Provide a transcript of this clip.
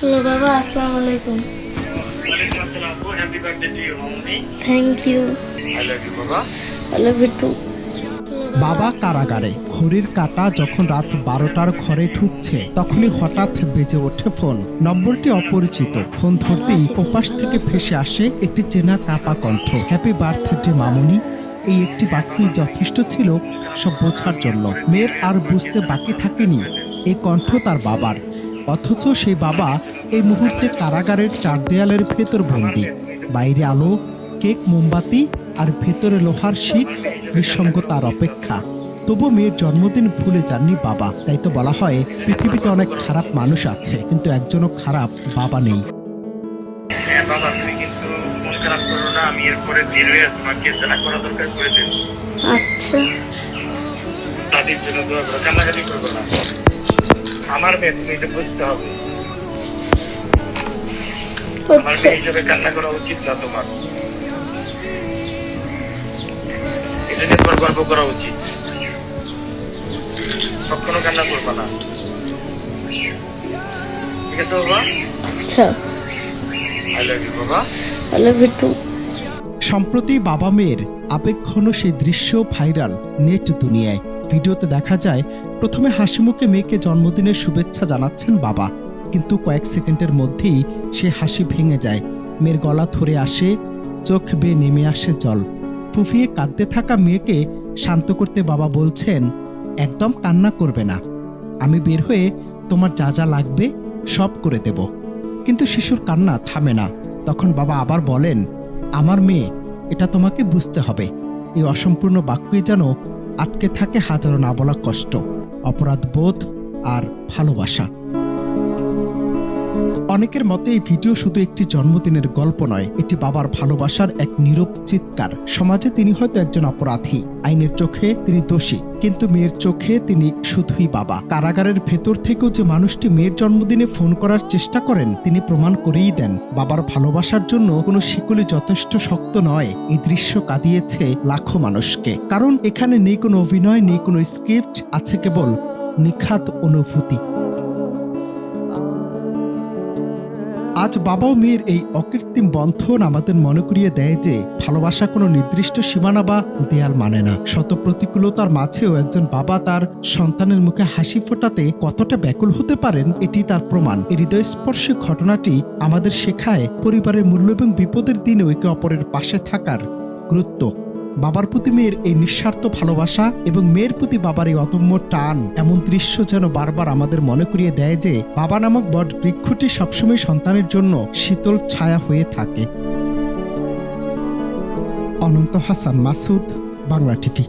Hello, Baba. Assalamu alaikum. Happy birthday to you, Mommy. Thank you. I love you, Baba. I love you too. বাবা কারাগারে। ঘড়ির কাঁটা যখন রাত 12টার ঘরে ঢুকছে তখনই হঠাৎ বেজে ওঠে ফোন। নম্বরটি অপরিচিত। ফোন ধরতেই ওপাশ থেকে ভেসে আসে একটি চেনা কাপা কণ্ঠ। হ্যাপি বার্থডে মামুনি। এই একটি বাক্যই যথেষ্ট ছিল সব বোঝার জন্য। মেয়ের আর বুঝতে বাকি থাকেনি এই কণ্ঠ তার বাবার। অথচ সেই বাবা এই মুহূর্তে কারাগারের চার দেয়ালের ভেতর বন্দী। বাইরে আলো, কেক, মোমবাতি আর ভেতরে লোহার শিক, নিঃসঙ্গ তার অপেক্ষা। তবু মেয়ের জন্মদিন ভুলে যাননি বাবা। তাই তো বলা হয় পৃথিবীতে অনেক খারাপ মানুষ আছে, কিন্তু একজনও খারাপ বাবা নেই। হ্যাঁ বাবা, তুমি কিন্তু মন খারাপ করো না। আমি এরপরে বের হয়ে তোমাকে জানা করা দরকার করে দেব। আচ্ছা। তাদের জন্য দোয়া করো, কান্নাকাটি করবো না। আমার মেয়ে, তুমি এটা বুঝতে হবে। আমার মেয়ে হিসেবে কান্না করা উচিত না তোমার। এটা নিয়ে তোমার গর্ব করা উচিত। কখনো কান্না করবো না, ঠিক আছে বাবা? আচ্ছা। আই লাভ ইউ বাবা। I love you too. সম্প্রতি বাবা মেয়ের আবেগঘন সেই দৃশ্য ভাইরাল নেট দুনিয়ায়। ভিডিওতে দেখা যায় প্রথমে হাসিমুখে মেয়েকে জন্মদিনের শুভেচ্ছা জানাচ্ছেন বাবা, কিন্তু কয়েক সেকেন্ডের মধ্যেই সে হাসি ভেঙে যায়। মেয়ের গলা ধরে আসে, চোখ বেয়ে নেমে আসে জল। ফুফিয়ে কাঁদতে থাকা মেয়েকে শান্ত করতে বাবা বলছেন, একদম কান্না করবে না, আমি বের হয়ে তোমার যা যা লাগবে সব করে দেব। কিন্তু শিশুর কান্না থামে না। তখন বাবা আবার বলেন, আমার মেয়ে, এটা তোমাকে বুঝতে হবে। এই অসম্পূর্ণ বাক্যই যেন আটকে থাকে হাজারো না বলা কষ্ট, অপরাধ বোধ আর ভালোবাসা। অনেকের মতে এই ভিডিও শুধু একটি জন্মদিনের গল্প নয়, এটি বাবার ভালোবাসার এক নীরব চিৎকার। সমাজে তিনি হয়তো একজন অপরাধী, আইনের চোখে তিনি দোষী, কিন্তু মেয়ের চোখে তিনি শুধুই বাবা। কারাগারের ভেতর থেকেও যে মানুষটি মেয়ের জন্মদিনে ফোন করার চেষ্টা করেন, তিনি প্রমাণ করেই দেন বাবার ভালোবাসার জন্য কোনো শিকলি যথেষ্ট শক্ত নয়। এই দৃশ্য কাঁদিয়েছে লাখো মানুষকে, কারণ এখানে নেই কোনো অভিনয়, নেই কোনো স্ক্রিপ্ট, আছে কেবল নিখাত অনুভূতি। আজ বাবা ও মেয়ের এই অকৃত্রিম বন্ধন আমাদের মনে করিয়ে দেয় যে ভালোবাসা কোনো নির্দিষ্ট সীমানা বা দেয়াল মানে না। শত প্রতিকূলতার মাঝেও একজন বাবা তার সন্তানের মুখে হাসি ফোটাতে কতটা ব্যাকুল হতে পারেন, এটি তার প্রমাণ। এই হৃদয়স্পর্শী ঘটনাটি আমাদের শেখায় পরিবারের মূল্য এবং বিপদের দিনে একে অপরের পাশে থাকার গুরুত্ব। বাবার প্রতি মেয়ের এই নিঃস্বার্থ ভালোবাসা এবং মেয়ের প্রতি বাবার এই অদম্য টান, এমন দৃশ্য যেন বারবার আমাদের মনে করিয়ে দেয় যে বাবা নামক বট বৃক্ষটি সবসময় সন্তানের জন্য শীতল ছায়া হয়ে থাকে। অনন্ত হাসান মাসুদ, বাংলা টিভি।